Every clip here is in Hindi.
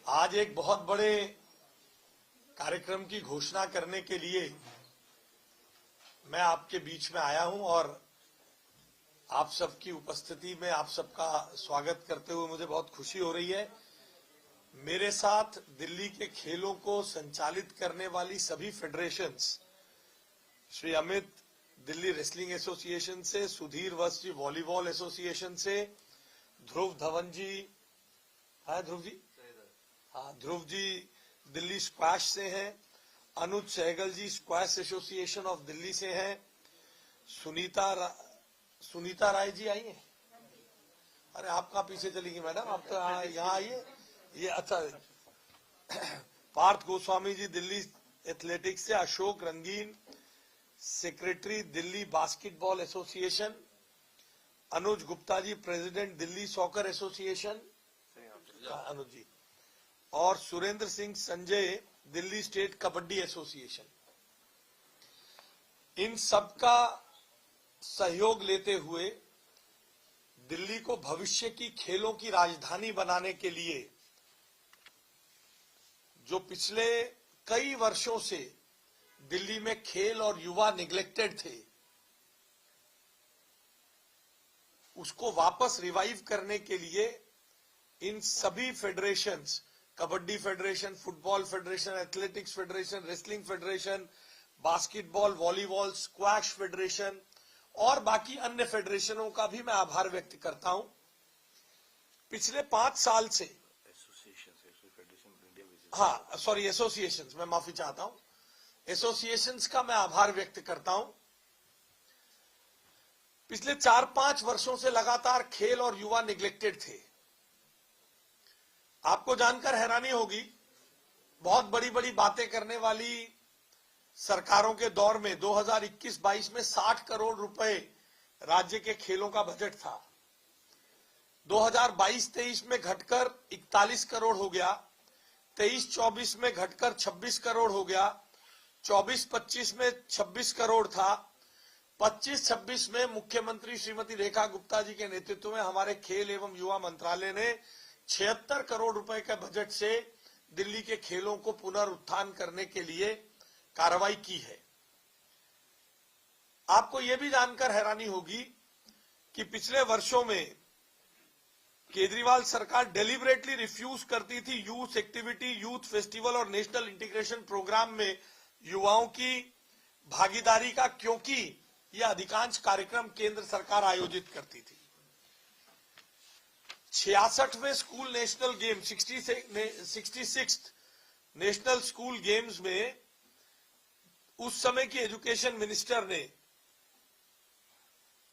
आज एक बहुत बड़े कार्यक्रम की घोषणा करने के लिए मैं आपके बीच में आया हूं और आप सबकी उपस्थिति में आप सबका स्वागत करते हुए मुझे बहुत खुशी हो रही है। मेरे साथ दिल्ली के खेलों को संचालित करने वाली सभी federations, Shri Amit Delhi wrestling association से, सुधीर वत्स जी वॉलीबॉल एसोसिएशन से, ध्रुव धवन जी, ध्रुव जी दिल्ली स्क्वैश से हैं, अनुज सहगल जी स्क्वैश एसोसिएशन ऑफ दिल्ली से हैं, सुनीता राय जी आई हैं। अरे आप कहाँ पीछे चली गई मैडम, आप तो यहाँ आइए। ये अच्छा, पार्थ गोस्वामी जी दिल्ली एथलेटिक्स से, अशोक रंगीन सेक्रेटरी दिल्ली बास्केटबॉल एसोसिएशन, अनुज Gupta ji president Delhi soccer association, अनुज जी, और सुरेंद्र सिंह संजय दिल्ली स्टेट कबड्डी एसोसिएशन। इन सबका सहयोग लेते हुए दिल्ली को भविष्य की खेलों की राजधानी बनाने के लिए जो पिछले कई वर्षों से दिल्ली में खेल और युवा निग्लेक्टेड थे, उसको वापस रिवाइव करने के लिए इन सभी federations, kabaddi federation, football federation, athletics federation, wrestling federation, basketball, volleyball, squash federation और बाकी अन्य फेडरेशनों का भी मैं आभार व्यक्त करता हूं। पिछले 5 साल से एसोसिएशंस, मैं माफी चाहता हूं, एसोसिएशंस का मैं आभार व्यक्त करता हूं। पिछले 4-5 वर्षों से लगातार खेल और युवा निग्लेक्टेड थे। आपको जानकर हैरानी होगी, बहुत बड़ी बड़ी बातें करने वाली सरकारों के दौर में 2021-22 में 60 करोड़ रुपए राज्य के खेलों का बजट था। 2022-23 में घटकर 41 करोड़ हो गया, 23-24 में घटकर 26 करोड़ हो गया, 24-25 में 26 करोड़ था, 25-26 में मुख्यमंत्री श्रीमती रेखा गुप्ता जी के नेतृत्व में हमारे खेल एवं युवा मंत्रालय ने 76 करोड़ रुपए के बजट से दिल्ली के खेलों को पुनरुत्थान करने के लिए कार्रवाई की है। आपको यह भी जानकर हैरानी होगी कि पिछले वर्षों में केजरीवाल सरकार डेलिबरेटली रिफ्यूज करती थी यूथ एक्टिविटी, यूथ फेस्टिवल और नेशनल इंटीग्रेशन प्रोग्राम में युवाओं की भागीदारी का, क्योंकि यह अधिकांश कार्यक्रम केंद्र सरकार आयोजित करती थी। 66वें school national game, 66th national school games में उस समय की एजुकेशन मिनिस्टर ने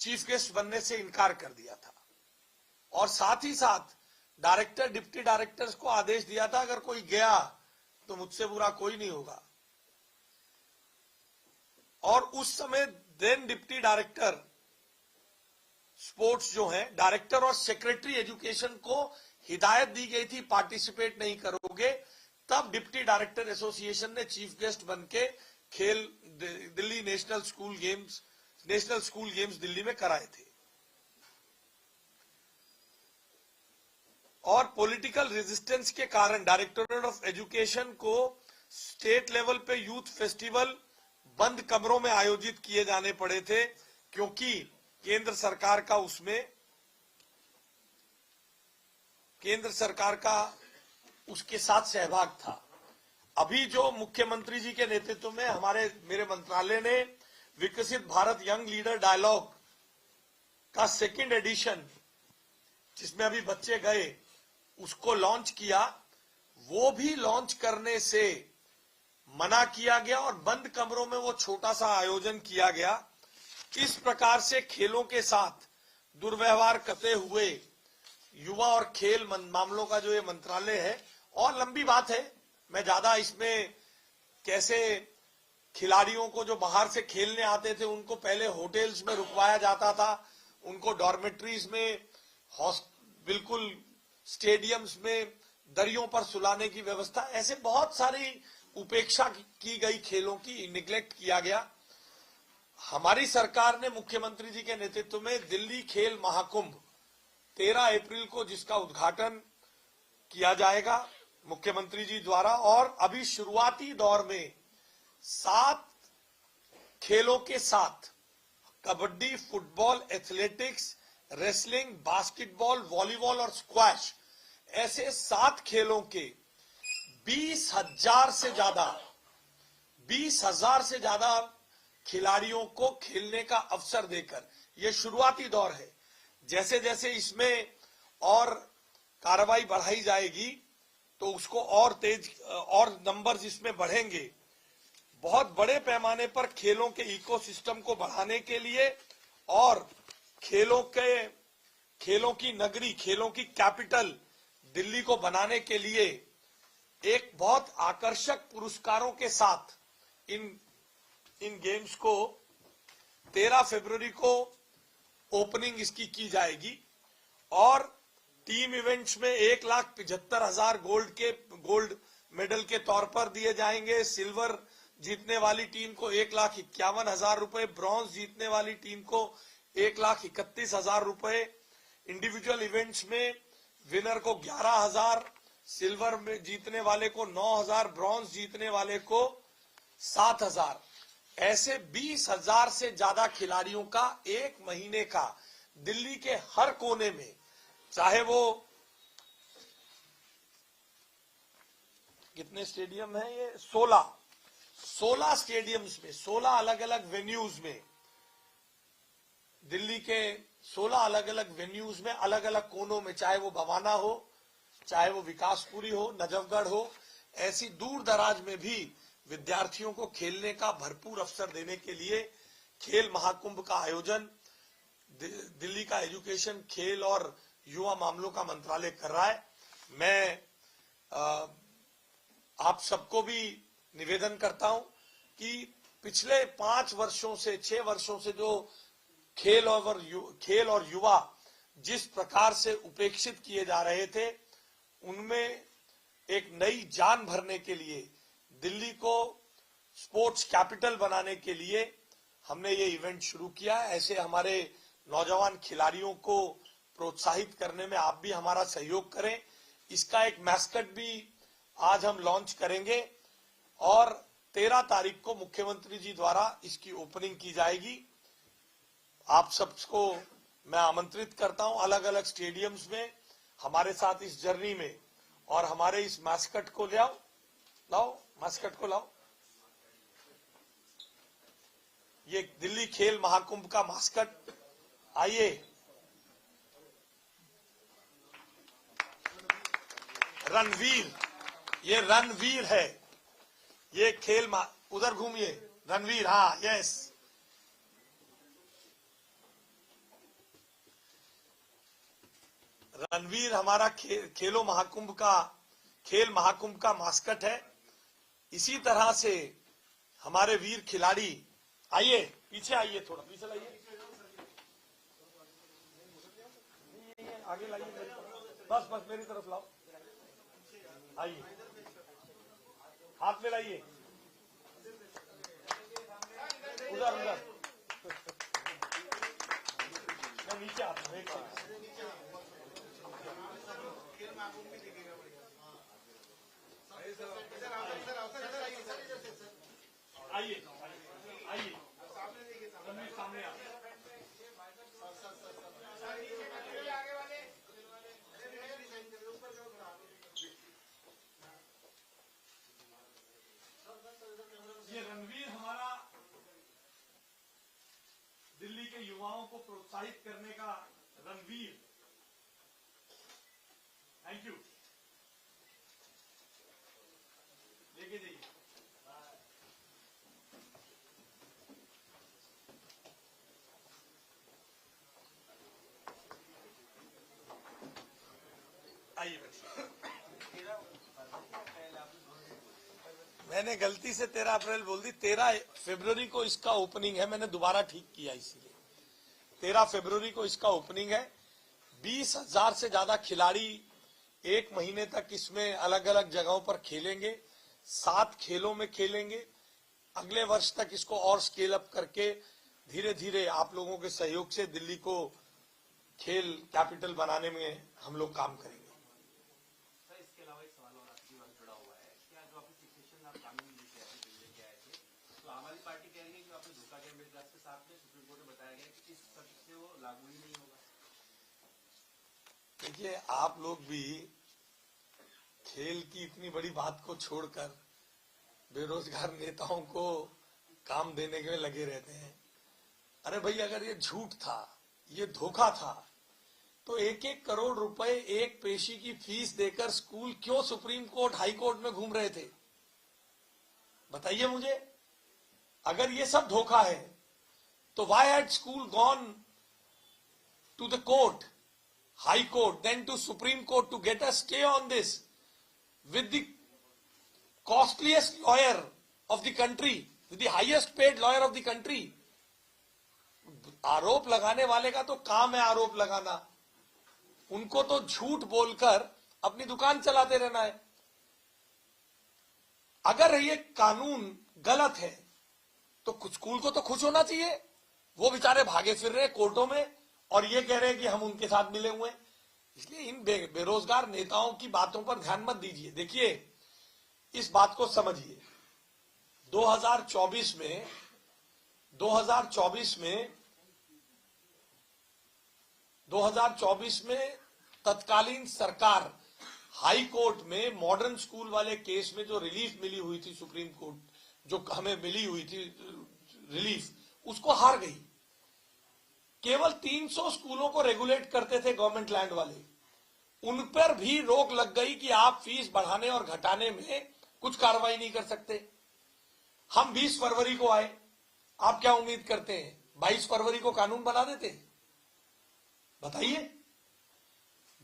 चीफ गेस्ट बनने से इनकार कर दिया था और साथ ही साथ डायरेक्टर, डिप्टी डायरेक्टर्स को आदेश दिया था, अगर कोई गया तो मुझसे बुरा कोई नहीं होगा। और उस समय देन डिप्टी डायरेक्टर स्पोर्ट्स जो है, डायरेक्टर और सेक्रेटरी एजुकेशन को हिदायत दी गई थी पार्टिसिपेट नहीं करोगे, तब डिप्टी डायरेक्टर एसोसिएशन ने चीफ गेस्ट बनके खेल Delhi national school games Delhi में कराए थे। और पॉलिटिकल रेजिस्टेंस के कारण डायरेक्टोरेट ऑफ एजुकेशन को स्टेट लेवल पे यूथ फेस्टिवल बंद कमरों में आयोजित किए जाने पड़े थे, क्योंकि केंद्र सरकार का उसके साथ सहभाग था। अभी जो मुख्यमंत्री जी के नेतृत्व में मेरे मंत्रालय ने विकसित भारत यंग लीडर डायलॉग का 2nd एडिशन, जिसमें अभी बच्चे गए, उसको लॉन्च किया, वो भी लॉन्च करने से मना किया गया और बंद कमरों में वो छोटा सा आयोजन किया गया। इस प्रकार से खेलों के साथ दुर्व्यवहार करते हुए युवा और खेल मामलों का जो ये मंत्रालय है, और लंबी बात है, मैं ज्यादा इसमें कैसे खिलाड़ियों को जो बाहर से खेलने आते थे उनको पहले होटल्स में रुकवाया जाता था, उनको डॉर्मेट्रीज में, बिल्कुल स्टेडियम्स में दरियों पर सुलाने की व्यवस्था, ऐसे बहुत सारी उपेक्षा की गई, खेलों की निग्लेक्ट किया गया। हमारी सरकार ने मुख्यमंत्री जी के नेतृत्व में दिल्ली खेल महाकुंभ 13 अप्रैल को, जिसका उद्घाटन किया जाएगा, मुख्यमंत्री जी द्वारा, और अभी शुरुआती दौर में 7 खेलों के साथ kabaddi, football, athletics, wrestling, basketball, volleyball और स्क्वैश, ऐसे 7 खेलों के 20,000 से ज्यादा खिलाड़ियों को खेलने का अवसर देकर, यह शुरुआती दौर है। जैसे जैसे इसमें और कार्रवाई बढ़ाई जाएगी तो उसको और तेज, और नंबर्स इसमें बढ़ेंगे। बहुत बड़े पैमाने पर खेलों के इकोसिस्टम को बढ़ाने के लिए और खेलों की नगरी, खेलों की कैपिटल दिल्ली को बनाने के लिए एक बहुत आकर्षक पुरस्कारों के साथ इन गेम्स को 13 फरवरी को ओपनिंग इसकी की जाएगी। और टीम इवेंट्स में 1,75,000 गोल्ड मेडल के तौर पर दिए जाएंगे। सिल्वर जीतने वाली टीम को 1,51,000 रुपए, ब्रॉन्ज जीतने वाली टीम को 1,31,000 रुपए, इंडिविजुअल इवेंट्स में विनर को 11,000, सिल्वर में जीतने वाले को 9,000, ब्रॉन्ज जीतने वाले को 7,000, ऐसे 20,000 से ज्यादा खिलाड़ियों का एक महीने का दिल्ली के हर कोने में, चाहे वो कितने स्टेडियम है, ये 16 स्टेडियम्स में, 16 अलग अलग वेन्यूज में, दिल्ली के 16 अलग अलग वेन्यूज में, अलग अलग कोनों में, चाहे वो भवाना हो, चाहे वो विकासपुरी हो, नजफगढ़ हो, ऐसी दूर दराज में भी विद्यार्थियों को खेलने का भरपूर अवसर देने के लिए खेल महाकुंभ का आयोजन दिल्ली का एजुकेशन, खेल और युवा मामलों का मंत्रालय कर रहा है। मैं आप सबको भी निवेदन करता हूं कि पिछले 5 वर्षों से, 6 वर्षों से जो खेल और युवा जिस प्रकार से उपेक्षित किए जा रहे थे, उनमें एक नई जान भरने के लिए, दिल्ली को स्पोर्ट्स कैपिटल बनाने के लिए हमने ये इवेंट शुरू किया है। ऐसे हमारे नौजवान खिलाड़ियों को प्रोत्साहित करने में आप भी हमारा सहयोग करें। इसका एक मैस्कट भी आज हम लॉन्च करेंगे और 13 तारीख को मुख्यमंत्री जी द्वारा इसकी ओपनिंग की जाएगी। आप सबको मैं आमंत्रित करता हूं अलग अलग स्टेडियम्स में हमारे साथ इस जर्नी में, और हमारे इस मैस्कट को लाओ मैस्कट को लाओ। ये दिल्ली खेल महाकुंभ का मास्कट, आइए। रणवीर, ये रणवीर है, ये खेल उधर घूमिए, रणवीर, हाँ, यस। रणवीर हमारा खेल महाकुंभ का मास्कट है। इसी तरह से हमारे वीर खिलाड़ी, आइए पीछे, आइए थोड़ा पीछे लाइए, आगे लाइए, बस मेरी तरफ लाओ, आइए, हाथ में लाइए, उधर नीचे आप आइए, सामने ये रणवीर हमारा दिल्ली के युवाओं को प्रोत्साहित करने का रणवीर, थैंक यू, लेके जाइए। आइए, मैंने गलती से 13 अप्रैल बोल दी, 13 फरवरी को इसका ओपनिंग है, मैंने दोबारा ठीक किया, इसीलिए 13 फरवरी को इसका ओपनिंग है। 20,000 से ज्यादा खिलाड़ी एक महीने तक इसमें अलग अलग जगहों पर खेलेंगे, 7 खेलों में खेलेंगे। अगले वर्ष तक इसको और स्केल अप करके धीरे धीरे आप लोगों के सहयोग से दिल्ली को खेल कैपिटल बनाने में हम लोग काम करेंगे। इसके अलावा एक सवाल और आपकी जुड़ा हुआ है, क्या जो आपकी फिक्सेशन आप कानून लेके आए थे, बिल लेके आए थे, तो आम आदमी पार्टी कह रही है कि आपने धोखा किया मिडिल क्लास के साथ में, सुप्रीम कोर्ट में बताया गया कि इस शर्त से वो लागू ही नहीं होगा। देखिए, आप लोग भी खेल की इतनी बड़ी बात को छोड़कर बेरोजगार नेताओं को काम देने के लिए लगे रहते हैं। अरे भाई, अगर ये झूठ था, ये धोखा था, तो 1-1 करोड़ रुपए एक पेशी की फीस देकर स्कूल क्यों सुप्रीम कोर्ट, हाई कोर्ट में घूम रहे थे? बताइए मुझे। अगर ये सब धोखा है तो why had school gone to the court, high court, then to Supreme Court to get a stay on this with the costliest lawyer of the country, with the highest paid lawyer of the country? आरोप लगाने वाले का तो काम है आरोप लगाना, उनको तो झूठ बोलकर अपनी दुकान चलाते रहना है। अगर ये कानून गलत है तो स्कूल को तो खुश होना चाहिए। वो बेचारे भागे फिर रहे कोर्टों में और ये कह रहे हैं कि हम उनके साथ मिले हुए हैं। इसलिए इन बेरोजगार नेताओं की बातों पर ध्यान मत दीजिए। देखिए, इस बात को समझिए, 2024 में तत्कालीन सरकार हाई कोर्ट में मॉडर्न स्कूल वाले केस में जो रिलीफ मिली हुई थी, सुप्रीम कोर्ट जो हमें मिली हुई थी रिलीफ, उसको हार गई। केवल 300 स्कूलों को रेगुलेट करते थे गवर्नमेंट लैंड वाले, उन पर भी रोक लग गई कि आप फीस बढ़ाने और घटाने में कुछ कार्रवाई नहीं कर सकते। हम 20 फरवरी को आए, आप क्या उम्मीद करते हैं 22 फरवरी को कानून बना देते? बताइए।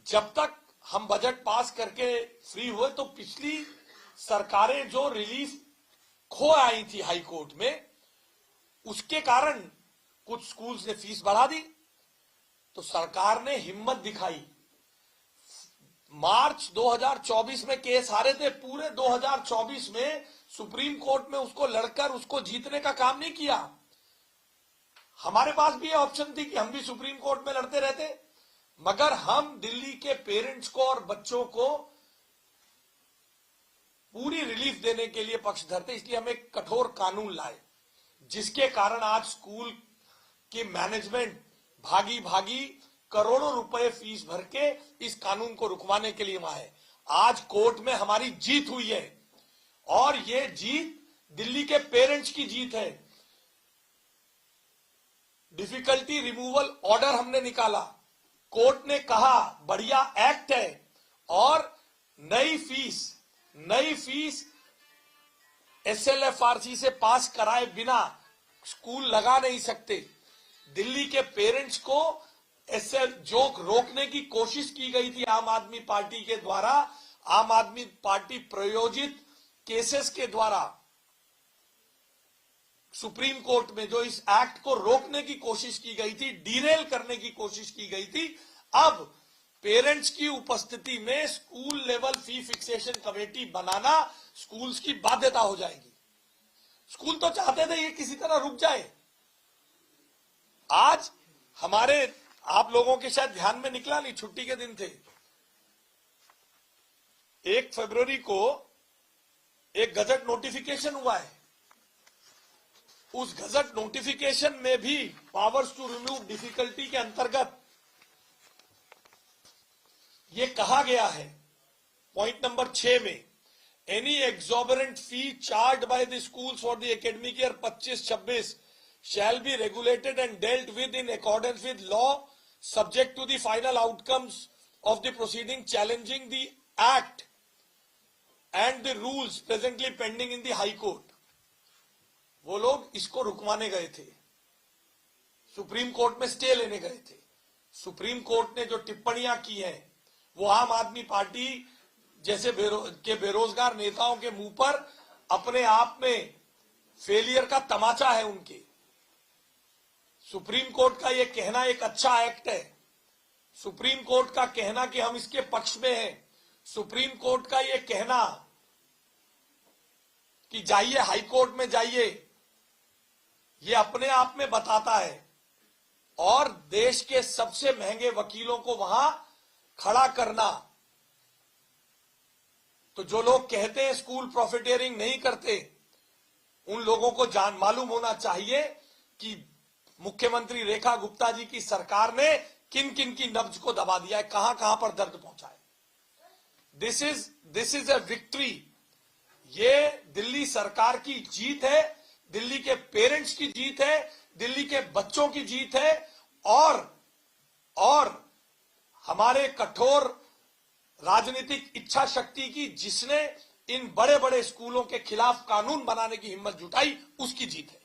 जब तक हम बजट पास करके फ्री हुए तो पिछली सरकारें जो रिलीफ खो आई थी हाई कोर्ट में, उसके कारण कुछ स्कूल्स ने फीस बढ़ा दी। तो सरकार ने हिम्मत दिखाई। मार्च 2024 में केस हारे थे, पूरे 2024 में सुप्रीम कोर्ट में उसको लड़कर उसको जीतने का काम नहीं किया। हमारे पास भी ये ऑप्शन थी कि हम भी सुप्रीम कोर्ट में लड़ते रहते, मगर हम दिल्ली के पेरेंट्स को और बच्चों को पूरी रिलीफ देने के लिए पक्षधर थे। इसलिए हम एक कठोर कानून लाए, जिसके कारण आज स्कूल की मैनेजमेंट भागी भागी करोड़ों रुपए फीस भर के इस कानून को रुकवाने के लिए वहां है। आज कोर्ट में हमारी जीत हुई है और ये जीत दिल्ली के पेरेंट्स की जीत है। डिफिकल्टी रिमूवल ऑर्डर हमने निकाला, कोर्ट ने कहा बढ़िया एक्ट है और नई फीस SLFRC से पास कराए बिना स्कूल लगा नहीं सकते। दिल्ली के पेरेंट्स को जो रोकने की कोशिश की गई थी आम आदमी पार्टी के द्वारा, आम आदमी पार्टी प्रायोजित केसेस के द्वारा सुप्रीम कोर्ट में जो इस एक्ट को रोकने की कोशिश की गई थी, डीरेल करने की कोशिश की गई थी, अब पेरेंट्स की उपस्थिति में स्कूल लेवल फी फिक्सेशन कमेटी बनाना स्कूल्स की बाध्यता हो जाएगी। स्कूल तो चाहते थे ये किसी तरह रुक जाए। आज हमारे, आप लोगों के शायद ध्यान में निकला नहीं, छुट्टी के दिन थे, 1 फरवरी को एक गजट नोटिफिकेशन हुआ है। उस गजट नोटिफिकेशन में भी पावर्स टू रिमूव डिफिकल्टी के अंतर्गत ये कहा गया है, पॉइंट नंबर 6 में, any exorbitant fee charge by the schools for the academic year 25-26 shall be regulated and dealt with in accordance with law, subject to the final outcomes of the proceeding challenging the act and the rules presently pending in the high court. वो लोग इसको रुकवाने गए थे, सुप्रीम कोर्ट में स्टे लेने गए थे। सुप्रीम कोर्ट ने जो टिप्पणियां की हैं वो आम आदमी पार्टी जैसे बेरोजगार नेताओं के मुंह पर अपने आप में फेलियर का तमाचा है उनके। सुप्रीम कोर्ट का ये कहना एक अच्छा एक्ट है, सुप्रीम कोर्ट का कहना कि हम इसके पक्ष में हैं, सुप्रीम कोर्ट का ये कहना कि जाइए हाई कोर्ट में जाइए, ये अपने आप में बताता है। और देश के सबसे महंगे वकीलों को वहां खड़ा करना, तो जो लोग कहते हैं स्कूल प्रॉफिटियरिंग नहीं करते, उन लोगों को जान मालूम होना चाहिए कि मुख्यमंत्री रेखा गुप्ता जी की सरकार ने किन किन की नब्ज को दबा दिया है, कहां कहां पर दर्द पहुंचा है। This is a victory. ये दिल्ली सरकार की जीत है, दिल्ली के पेरेंट्स की जीत है, दिल्ली के बच्चों की जीत है, और हमारे कठोर राजनीतिक इच्छा शक्ति की, जिसने इन बड़े बड़े स्कूलों के खिलाफ कानून बनाने की हिम्मत जुटाई, उसकी जीत है।